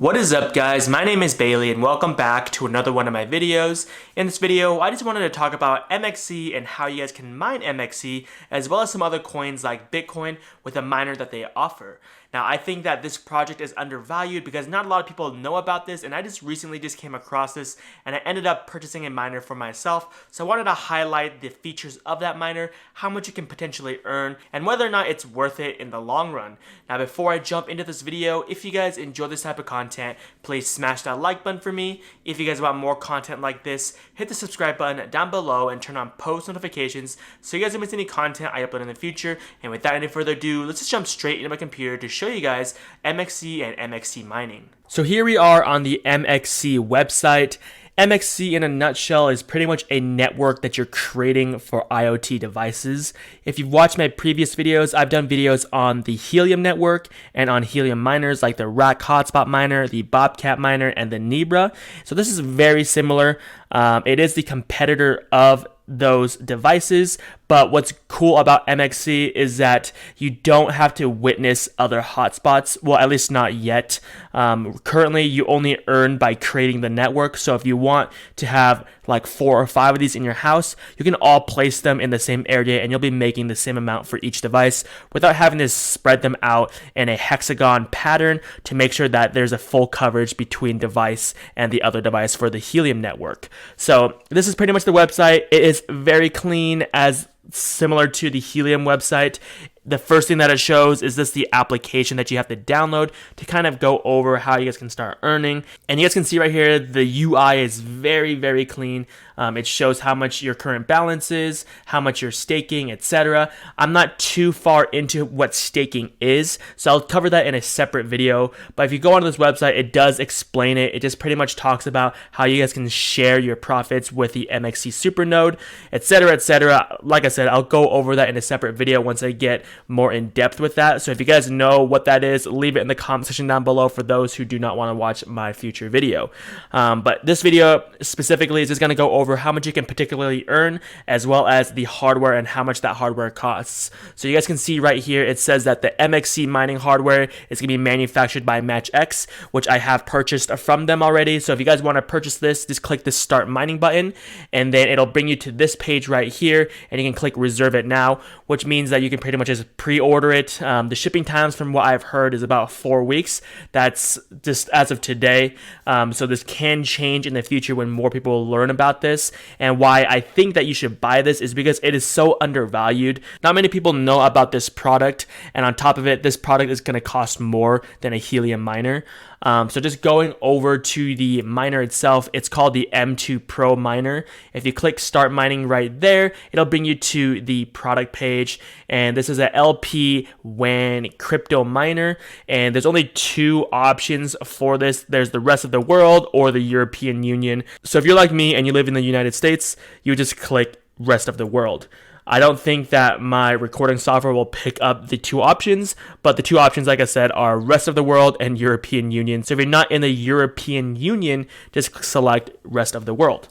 What is up, guys? My name is Bailey and welcome back to another one of my videos. In this video, I just wanted to talk about MXC and how you guys can mine MXC as well as some other coins like Bitcoin with a miner that they offer. Now, I think that this project is undervalued because not a lot of people know about this, and I just recently came across this and I ended up purchasing a miner for myself. So I wanted to highlight the features of that miner, how much you can potentially earn, and whether or not it's worth it in the long run. Now, before I jump into this video, if you guys enjoy this type of content, please smash that like button for me. If you guys want more content like this, hit the subscribe button down below and turn on post notifications so you guys don't miss any content I upload in the future. And without any further ado, let's just jump straight into my computer to show you guys MXC and MXC mining. So here we are on the MXC website. MXC in a nutshell is pretty much a network that you're creating for IoT devices. If you've watched my previous videos, I've done videos on the Helium network and on Helium miners like the Rack Hotspot miner, the Bobcat miner, and the Nebra. So this is very similar. It is the competitor of those devices, but what's cool about MXC is that you don't have to witness other hotspots. Well, at least not yet. Currently, you only earn by creating the network. So if you want to have like 4 or 5 of these in your house, you can all place them in the same area and you'll be making the same amount for each device without having to spread them out in a hexagon pattern to make sure that there's a full coverage between device and the other device for the Helium network. So this is pretty much the website. It is very clean, as similar to the Helium website. The first thing that it shows is this the application that you have to download to kind of go over how you guys can start earning. And you guys can see right here, the UI is very, very clean. It shows how much your current balance is, how much you're staking, etc. I'm not too far into what staking is, so I'll cover that in a separate video. But if you go onto this website, it does explain it. It just pretty much talks about how you guys can share your profits with the MXC supernode, etc., etc. Like I said, I'll go over that in a separate video once I get more in depth with that. So if you guys know what that is, leave it in the comment section down below for those who do not want to watch my future video. But this video specifically is just going to go over how much you can particularly earn, as well as the hardware and how much that hardware costs. So you guys can see right here, it says that the MXC mining hardware is going to be manufactured by MatchX, which I have purchased from them already. So if you guys want to purchase this, just click the start mining button, and then it'll bring you to this page right here, and you can click reserve it now, which means that you can pretty much just pre-order it. The shipping times, from what I've heard, is about 4 weeks. That's just as of today. So this can change in the future when more people learn about this. And why I think that you should buy this is because it is so undervalued. Not many people know about this product, and on top of it, this product is going to cost more than a Helium miner. So just going over to the miner itself, it's called the M2 Pro Miner. If you click start mining right there, it'll bring you to the product page, and this is a LP WAN crypto miner, and there's only 2 options for this. There's the rest of the world or the European Union. So if you're like me and you live in the United States, you just click rest of the world. I don't think that my recording software will pick up the 2 options, but the 2 options, like I said, are rest of the world and European Union. So if you're not in the European Union, just select rest of the world.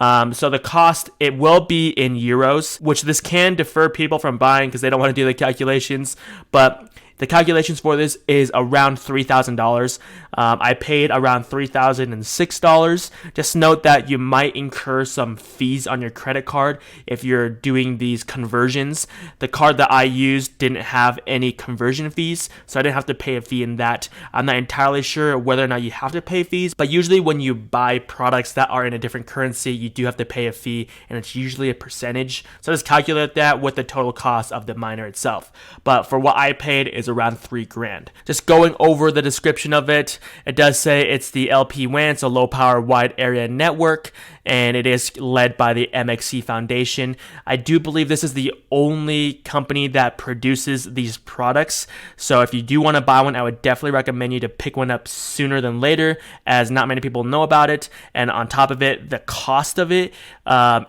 So the cost, it will be in euros, which this can defer people from buying because they don't want to do the calculations, but the calculations for this is around $3,000. I paid around $3,006. Just note that you might incur some fees on your credit card if you're doing these conversions. The card that I used didn't have any conversion fees, so I didn't have to pay a fee in that. I'm not entirely sure whether or not you have to pay fees, but usually when you buy products that are in a different currency, you do have to pay a fee, and it's usually a percentage. So just calculate that with the total cost of the miner itself. But for what I paid is around $3,000. Just going over the description of it, it does say it's the LP WAN, so low power wide area network, and it is led by the MXC Foundation. I do believe this is the only company that produces these products. So if you do want to buy one, I would definitely recommend you to pick one up sooner than later, as not many people know about it. And on top of it, the cost of it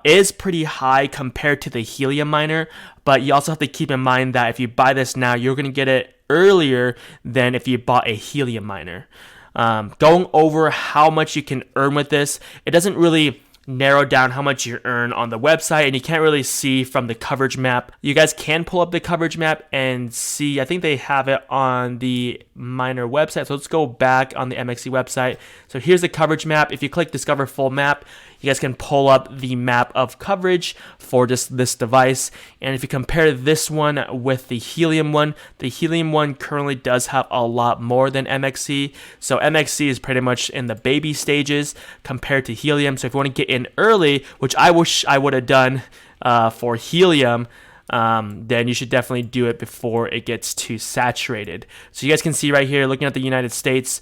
is pretty high compared to the Helium miner. But you also have to keep in mind that if you buy this now, you're going to get it earlier than if you bought a Helium miner. Going over how much you can earn with this, it doesn't really narrow down how much you earn on the website, and you can't really see from the coverage map. You guys can pull up the coverage map and see. I think they have it on the miner website. So let's go back on the MXC website. So here's the coverage map. If you click Discover Full Map, you guys can pull up the map of coverage for just this device. And if you compare this one with the Helium one, the Helium one currently does have a lot more than MXC. So MXC is pretty much in the baby stages compared to Helium. So if you want to get in early, which I wish I would have done for Helium, then you should definitely do it before it gets too saturated. So you guys can see right here, looking at the United States,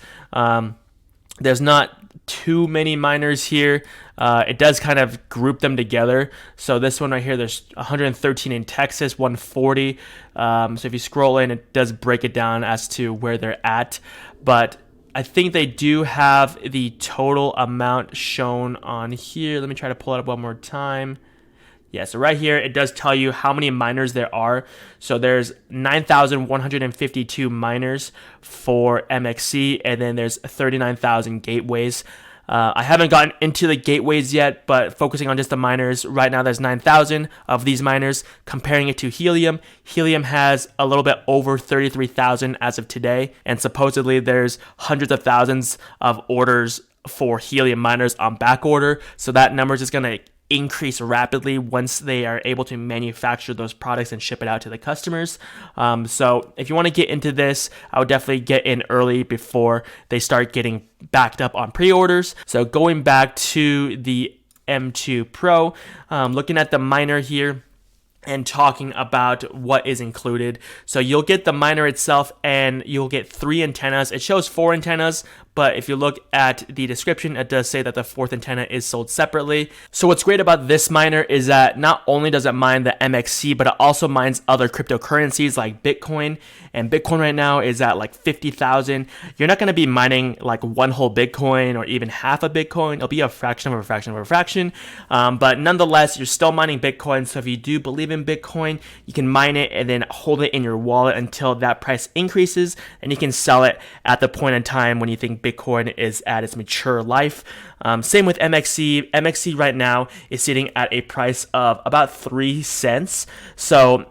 there's not too many miners here. It does kind of group them together. So this one right here, there's 113 in Texas, 140. So if you scroll in, it does break it down as to where they're at. But I think they do have the total amount shown on here. Let me try to pull it up one more time. Yeah, so right here, it does tell you how many miners there are. So there's 9,152 miners for MXC, and then there's 39,000 gateways. I haven't gotten into the gateways yet, but focusing on just the miners, right now there's 9,000 of these miners. Comparing it to Helium, Helium has a little bit over 33,000 as of today, and supposedly there's hundreds of thousands of orders for Helium miners on back order. So that number is just going to increase rapidly once they are able to manufacture those products and ship it out to the customers. So if you want to get into this, I would definitely get in early before they start getting backed up on pre-orders. So going back to the M2 Pro, looking at the miner here and talking about what is included. So you'll get the miner itself and you'll get 3 antennas. It shows 4 antennas, but if you look at the description, it does say that the 4th antenna is sold separately. So what's great about this miner is that not only does it mine the MXC, but it also mines other cryptocurrencies like Bitcoin. And Bitcoin right now is at like 50,000. You're not going to be mining like one whole Bitcoin or even half a Bitcoin. It'll be a fraction of a fraction of a fraction. But nonetheless, you're still mining Bitcoin. So if you do believe in Bitcoin, you can mine it and then hold it in your wallet until that price increases, and you can sell it at the point in time when you think Bitcoin is at its mature life. Same with MXC. MXC right now is sitting at a price of about 3 cents. So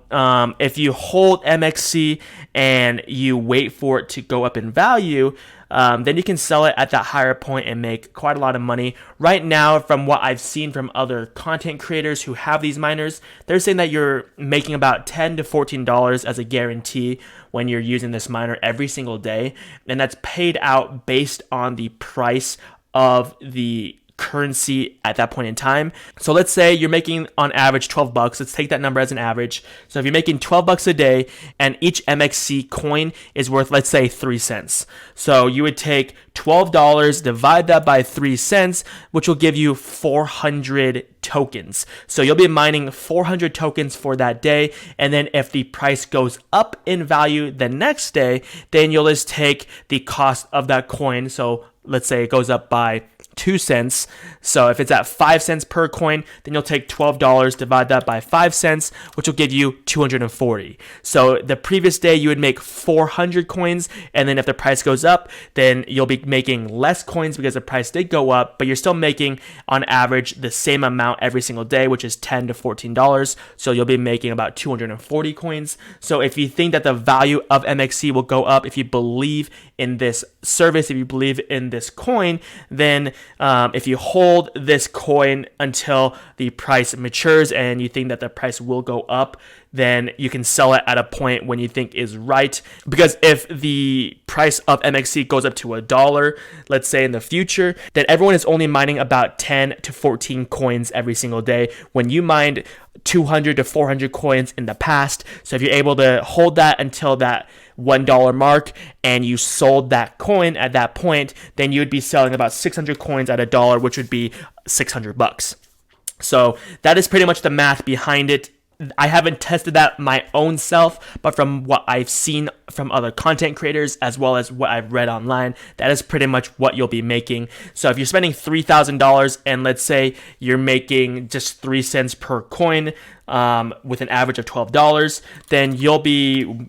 if you hold MXC and you wait for it to go up in value, then you can sell it at that higher point and make quite a lot of money. Right now, from what I've seen from other content creators who have these miners, they're saying that you're making about $10 to $14 as a guarantee when you're using this miner every single day. And that's paid out based on the price of the currency at that point in time. So let's say you're making on average 12 bucks. Let's take that number as an average. So if you're making 12 bucks a day and each MXC coin is worth, let's say, 3 cents. So you would take $12, divide that by 3 cents, which will give you 400 tokens. So you'll be mining 400 tokens for that day. And then if the price goes up in value the next day, then you'll just take the cost of that coin. So let's say it goes up by 2 cents. So if it's at 5 cents per coin, then you'll take $12, divide that by 5 cents, which will give you 240. So the previous day you would make 400 coins, and then if the price goes up, then you'll be making less coins because the price did go up, but you're still making on average the same amount every single day, which is $10 to $14. So you'll be making about 240 coins. So if you think that the value of MXC will go up, if you believe in this service, if you believe in this coin, then if you hold this coin until the price matures and you think that the price will go up, then you can sell it at a point when you think is right. Because if the price of MXC goes up to $1, let's say in the future, then everyone is only mining about 10 to 14 coins every single day when you mined 200 to 400 coins in the past. So if you're able to hold that until that $1 mark and you sold that coin at that point, then you would be selling about 600 coins at $1, which would be 600 bucks. So that is pretty much the math behind it. I haven't tested that my own self, but from what I've seen from other content creators as well as what I've read online, that is pretty much what you'll be making. So if you're spending $3,000 and let's say you're making just 3 cents per coin with an average of $12, then you'll be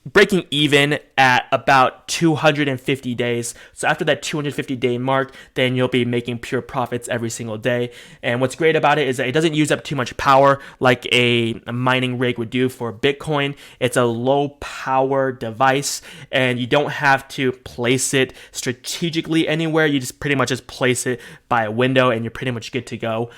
breaking even at about 250 days. So after that 250-day mark, then you'll be making pure profits every single day. And what's great about it is that it doesn't use up too much power like a mining rig would do for Bitcoin. It's a low power device, and you don't have to place it strategically anywhere. You just pretty much just place it by a window and you're pretty much good to go.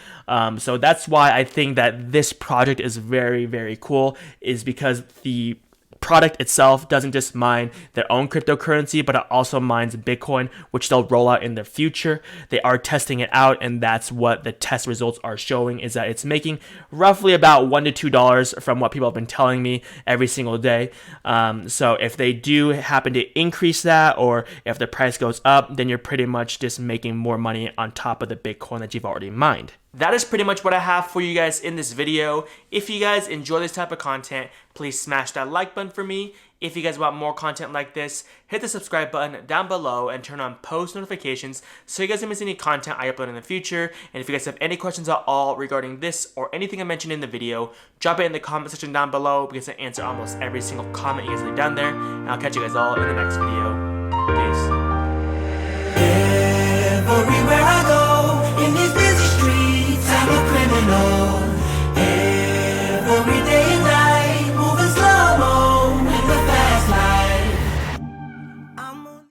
So that's why I think that this project is very, very cool, is because the product itself doesn't just mine their own cryptocurrency, but it also mines Bitcoin, which they'll roll out in the future. They are testing it out, and that's what the test results are showing, is that it's making roughly about $1 to $2 from what people have been telling me every single day. So if they do happen to increase that, or if the price goes up, then you're pretty much just making more money on top of the Bitcoin that you've already mined. That is pretty much what I have for you guys in this video. If you guys enjoy this type of content, please smash that like button for me. If you guys want more content like this, hit the subscribe button down below and turn on post notifications so you guys don't miss any content I upload in the future. And if you guys have any questions at all regarding this or anything I mentioned in the video, drop it in the comment section down below because I answer almost every single comment you guys leave down there. And I'll catch you guys all in the next video.